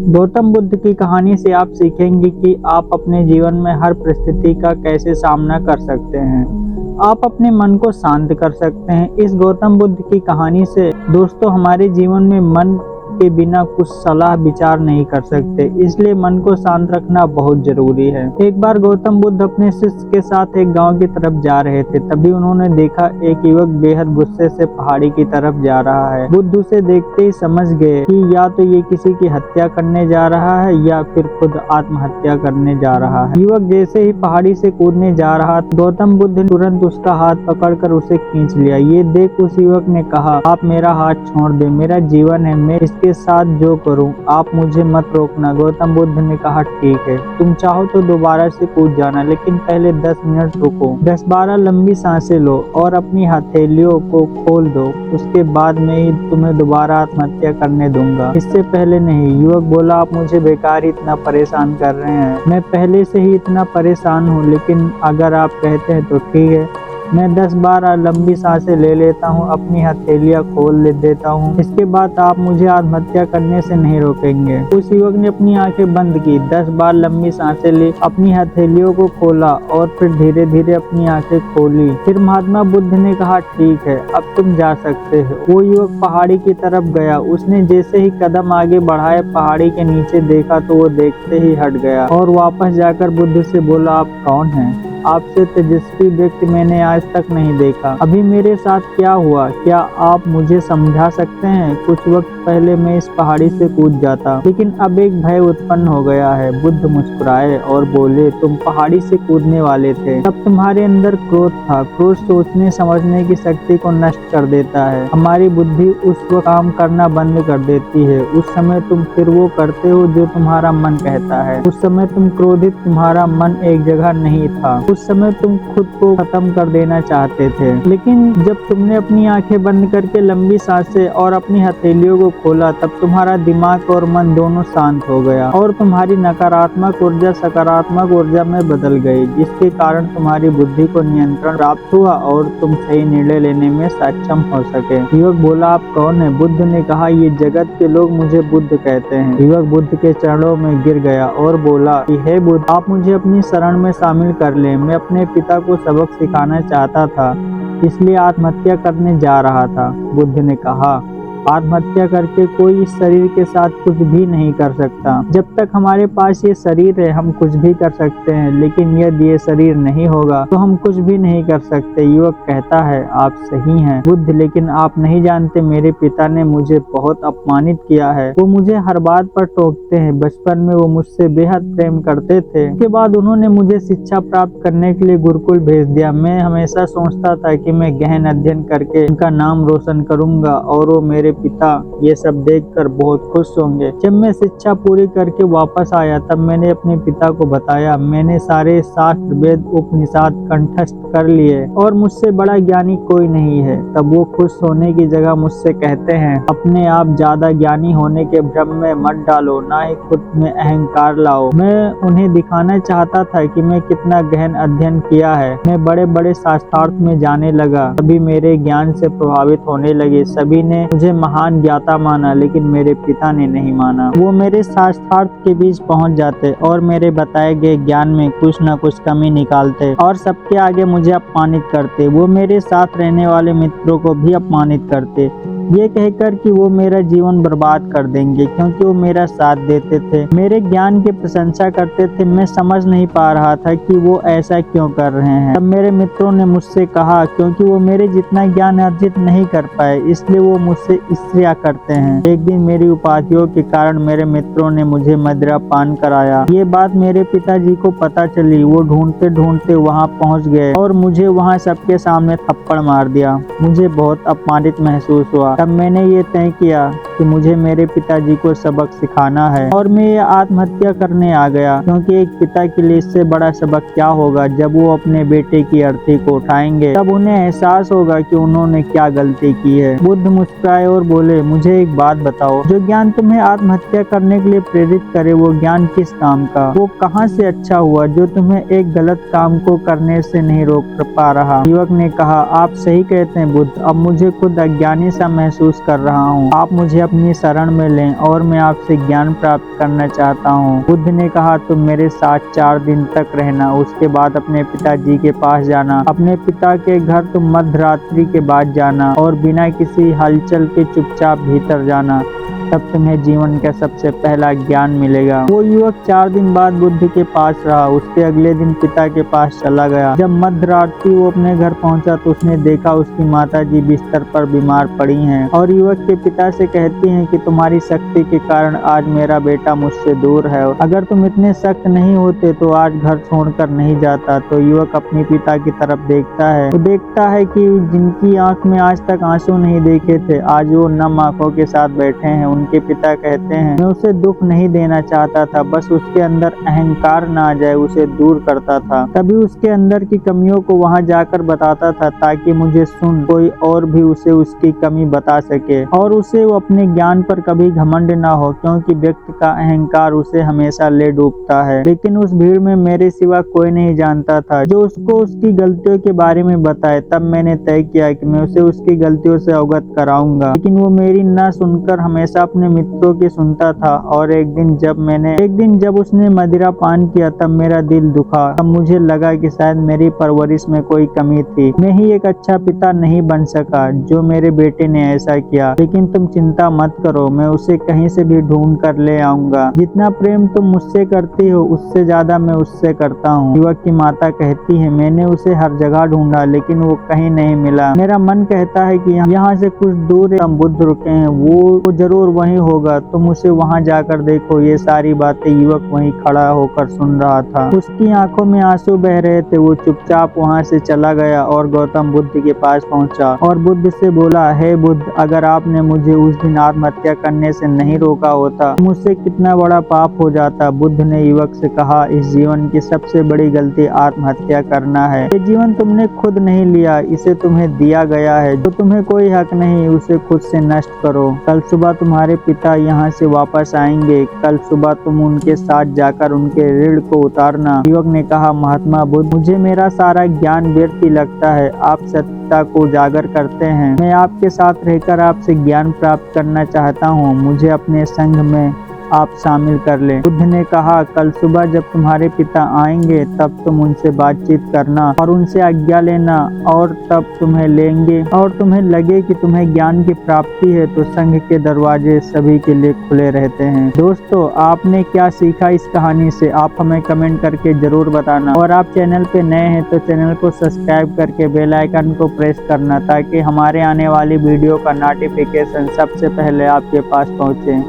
गौतम बुद्ध की कहानी से आप सीखेंगे कि आप अपने जीवन में हर परिस्थिति का कैसे सामना कर सकते हैं। आप अपने मन को शांत कर सकते हैं। इस गौतम बुद्ध की कहानी से दोस्तों हमारे जीवन में मन के बिना कुछ सलाह विचार नहीं कर सकते, इसलिए मन को शांत रखना बहुत जरूरी है। एक बार गौतम बुद्ध अपने शिष्य के साथ एक गांव की तरफ जा रहे थे। तभी उन्होंने देखा एक युवक बेहद गुस्से से पहाड़ी की तरफ जा रहा है। बुद्ध उसे देखते ही समझ गए कि या तो ये किसी की हत्या करने जा रहा है या फिर खुद आत्महत्या करने जा रहा है। युवक जैसे ही पहाड़ी से कूदने जा रहा था, गौतम बुद्ध ने तुरंत उसका हाथ पकड़कर उसे खींच लिया। ये देख उस युवक ने कहा, आप मेरा हाथ छोड़ दे, मेरा जीवन है, मैं इसके साथ जो करूं, आप मुझे मत रोकना। गौतम बुद्ध ने कहा, ठीक है, तुम चाहो तो दोबारा से कूद जाना, लेकिन पहले 10 मिनट रुको। 10-12 लंबी सांसें लो और अपनी हथेलियों को खोल दो, उसके बाद मैं ही तुम्हें दोबारा आत्महत्या करने दूंगा, इससे पहले नहीं। युवक बोला, आप मुझे बेकार ही इतना परेशान कर रहे हैं, मैं पहले से ही इतना परेशान हूँ, लेकिन अगर आप कहते हैं तो ठीक है, मैं 10-12 लंबी सांसें ले लेता हूँ, अपनी हथेलियाँ खोल देता हूँ, इसके बाद आप मुझे आत्महत्या करने से नहीं रोकेंगे। उस युवक ने अपनी आंखें बंद की, 10 बार लंबी सांसें ली, अपनी हथेलियों को खोला और फिर धीरे धीरे अपनी आंखें खोली। फिर महात्मा बुद्ध ने कहा, ठीक है, अब तुम जा सकते हो। वो युवक पहाड़ी की तरफ गया। उसने जैसे ही कदम आगे बढ़ाए, पहाड़ी के नीचे देखा तो वो देखते ही हट गया और वापस जाकर बुद्ध से बोला, आप कौन हैं? आपसे तेजस्वी व्यक्ति मैंने आज तक नहीं देखा। अभी मेरे साथ क्या हुआ, क्या आप मुझे समझा सकते हैं? कुछ वक्त पहले मैं इस पहाड़ी से कूद जाता, लेकिन अब एक भय उत्पन्न हो गया है। बुद्ध मुस्कुराए और बोले, तुम पहाड़ी से कूदने वाले थे, तब तुम्हारे अंदर क्रोध था। क्रोध सोचने समझने की शक्ति को नष्ट कर देता है। हमारी बुद्धि उस वक्त काम करना बंद कर देती है। उस समय तुम फिर वो करते हो जो तुम्हारा मन कहता है। उस समय तुम क्रोधित, तुम्हारा मन एक जगह नहीं था। उस समय तुम खुद को खत्म कर देना चाहते थे, लेकिन जब तुमने अपनी आंखें बंद करके लंबी सांसें और अपनी हथेलियों को खोला, तब तुम्हारा दिमाग और मन दोनों शांत हो गया और तुम्हारी नकारात्मक ऊर्जा सकारात्मक ऊर्जा में बदल गई, जिसके कारण तुम्हारी बुद्धि को नियंत्रण प्राप्त हुआ और तुम सही निर्णय लेने में सक्षम हो सके। युवक बोला, आप कौन है? बुद्ध ने कहा, ये जगत के लोग मुझे बुद्ध कहते हैं। युवक बुद्ध के चरणों में गिर गया और बोला कि हे बुद्ध, आप मुझे अपनी शरण में शामिल कर लें। मैं अपने पिता को सबक सिखाना चाहता था, इसलिए आत्महत्या करने जा रहा था। बुद्ध ने कहा, आत्महत्या करके कोई इस शरीर के साथ कुछ भी नहीं कर सकता। जब तक हमारे पास ये शरीर है हम कुछ भी कर सकते हैं, लेकिन यदि ये शरीर नहीं होगा तो हम कुछ भी नहीं कर सकते। युवक कहता है, आप सही हैं बुद्ध, लेकिन आप नहीं जानते मेरे पिता ने मुझे बहुत अपमानित किया है। वो मुझे हर बात पर टोकते हैं। बचपन में वो मुझसे बेहद प्रेम करते थे। उसके बाद उन्होंने मुझे शिक्षा प्राप्त करने के लिए गुरुकुल भेज दिया। मैं हमेशा सोचता था कि मैं गहन अध्ययन करके उनका नाम रोशन करूंगा और वो मेरे पिता ये सब देखकर बहुत खुश होंगे। जब मैं शिक्षा पूरी करके वापस आया, तब मैंने अपने पिता को बताया, मैंने सारे शास्त्र वेद उपनिषद कंठस्थ कर लिए और मुझसे बड़ा ज्ञानी कोई नहीं है। तब वो खुश होने की जगह मुझसे कहते हैं, अपने आप ज्यादा ज्ञानी होने के भ्रम में मत डालो, ना ही खुद में अहंकार लाओ। मैं उन्हें दिखाना चाहता था कि मैं कितना गहन अध्ययन किया है। मैं बड़े बड़े शास्त्रार्थ में जाने लगा, सभी मेरे ज्ञान से प्रभावित होने लगे। सभी ने मुझे महान ज्ञाता माना, लेकिन मेरे पिता ने नहीं माना। वो मेरे शास्त्रार्थ के बीच पहुंच जाते और मेरे बताए गए ज्ञान में कुछ न कुछ कमी निकालते और सबके आगे मुझे अपमानित करते। वो मेरे साथ रहने वाले मित्रों को भी अपमानित करते, ये कहकर कि वो मेरा जीवन बर्बाद कर देंगे, क्योंकि वो मेरा साथ देते थे, मेरे ज्ञान की प्रशंसा करते थे। मैं समझ नहीं पा रहा था कि वो ऐसा क्यों कर रहे हैं। तब मेरे मित्रों ने मुझसे कहा, क्योंकि वो मेरे जितना ज्ञान अर्जित नहीं कर पाए, इसलिए वो मुझसे ईर्ष्या करते हैं। एक दिन मेरी उपाधियों के कारण मेरे मित्रों ने मुझे मदिरा पान कराया। ये बात मेरे पिताजी को पता चली। वो ढूंढते ढूंढते वहाँ पहुँच गए और मुझे वहाँ सबके सामने थप्पड़ मार दिया। मुझे बहुत अपमानित महसूस हुआ। तब मैंने ये तय किया कि मुझे मेरे पिताजी को सबक सिखाना है और मैं ये आत्महत्या करने आ गया, क्योंकि एक पिता के लिए इससे बड़ा सबक क्या होगा। जब वो अपने बेटे की अर्थी को उठाएंगे, तब उन्हें एहसास होगा कि उन्होंने क्या गलती की है। बुद्ध मुस्कुराए और बोले, मुझे एक बात बताओ, जो ज्ञान तुम्हें आत्महत्या करने के लिए प्रेरित करे, वो ज्ञान किस काम का? वो कहाँ से अच्छा हुआ जो तुम्हें एक गलत काम को करने से नहीं रोक पा रहा? युवक ने कहा, आप सही कहते हैं बुद्ध, अब मुझे खुद अज्ञानी सा महसूस कर रहा हूँ। आप मुझे अपनी शरण में लें और मैं आपसे ज्ञान प्राप्त करना चाहता हूँ। बुद्ध ने कहा, तुम मेरे साथ 4 दिन तक रहना, उसके बाद अपने पिताजी के पास जाना। अपने पिता के घर तुम मध्यरात्रि के बाद जाना और बिना किसी हलचल के चुपचाप भीतर जाना, तब तुम्हें जीवन का सबसे पहला ज्ञान मिलेगा। वो युवक 4 दिन बाद बुद्ध के पास रहा। उसके अगले दिन पिता के पास चला गया। जब मध्यरात्रि वो अपने घर पहुंचा तो उसने देखा उसकी माताजी बिस्तर पर बीमार पड़ी हैं और युवक के पिता से कहती हैं कि तुम्हारी शक्ति के कारण आज मेरा बेटा मुझसे दूर है। अगर तुम इतने सख्त नहीं होते तो आज घर छोड़कर नहीं जाता। तो युवक अपने पिता की तरफ देखता है। वो देखता है कि जिनकी आंख में आज तक आंसू नहीं देखे थे, आज वो नम आंखों के साथ बैठे हैं। उनके पिता कहते हैं, मैं उसे दुख नहीं देना चाहता था, बस उसके अंदर अहंकार ना आ जाए उसे दूर करता था। तभी उसके अंदर की कमियों को वहां जाकर बताता था ताकि मुझे सुन कोई और भी उसे उसकी कमी बता सके और उसे वो अपने ज्ञान पर कभी घमंड ना हो, क्योंकि व्यक्ति का अहंकार उसे हमेशा ले डूबता है। लेकिन उस भीड़ में मेरे सिवा कोई नहीं जानता था जो उसको उसकी गलतियों के बारे में बताए। तब मैंने तय किया कि मैं उसे उसकी गलतियों से अवगत कराऊंगा, लेकिन वो मेरी न सुनकर हमेशा अपने मित्रों की सुनता था। और एक दिन जब उसने मदिरा पान किया तब मेरा दिल दुखा। तब मुझे लगा कि शायद मेरी परवरिश में कोई कमी थी। मैं ही एक अच्छा पिता नहीं बन सका जो मेरे बेटे ने ऐसा किया। लेकिन तुम चिंता मत करो, मैं उसे कहीं से भी ढूंढ कर ले आऊंगा। जितना प्रेम तुम मुझसे करती हो उससे ज्यादा मैं उससे करता हूँ। युवक की माता कहती है, मैंने उसे हर जगह ढूंढा लेकिन वो कहीं नहीं मिला। मेरा मन कहता है कि यहाँ से कुछ दूर बुद्ध रुके हैं, वो जरूर वहीं होगा। तुम उसे वहां जाकर देखो। ये सारी बातें युवक वहीं खड़ा होकर सुन रहा था। उसकी आंखों में आंसू बह रहे थे। वो चुपचाप वहां से चला गया और गौतम बुद्ध के पास पहुंचा और बुद्ध से बोला, हे बुद्ध, अगर आपने मुझे उस दिन आत्महत्या करने से नहीं रोका होता मुझसे कितना बड़ा पाप हो जाता। बुद्ध ने युवक से कहा, इस जीवन की सबसे बड़ी गलती आत्महत्या करना है। ये जीवन तुमने खुद नहीं लिया, इसे तुम्हें दिया गया है। जो तुम्हें कोई हक नहीं उसे खुद से नष्ट करो। कल सुबह तुम्हारे पिता यहाँ से वापस आएंगे। कल सुबह तुम उनके साथ जाकर उनके ऋण को उतारना। युवक ने कहा, महात्मा बुद्ध, मुझे मेरा सारा ज्ञान व्यर्थ ही लगता है। आप सत्यता को उजागर करते हैं। मैं आपके साथ रहकर आपसे ज्ञान प्राप्त करना चाहता हूँ। मुझे अपने संघ में आप शामिल कर लें। बुद्ध ने कहा, कल सुबह जब तुम्हारे पिता आएंगे तब तुम उनसे बातचीत करना और उनसे आज्ञा लेना, और तब तुम्हें लेंगे और तुम्हें लगे कि तुम्हें ज्ञान की प्राप्ति है तो संघ के दरवाजे सभी के लिए खुले रहते हैं। दोस्तों, आपने क्या सीखा इस कहानी से? आप हमें कमेंट करके जरूर बताना और आप चैनल पे नए हैं तो चैनल को सब्सक्राइब करके बेल आइकन को प्रेस करना ताकि हमारे आने वाली वीडियो का नोटिफिकेशन सबसे पहले आपके पास पहुंचे।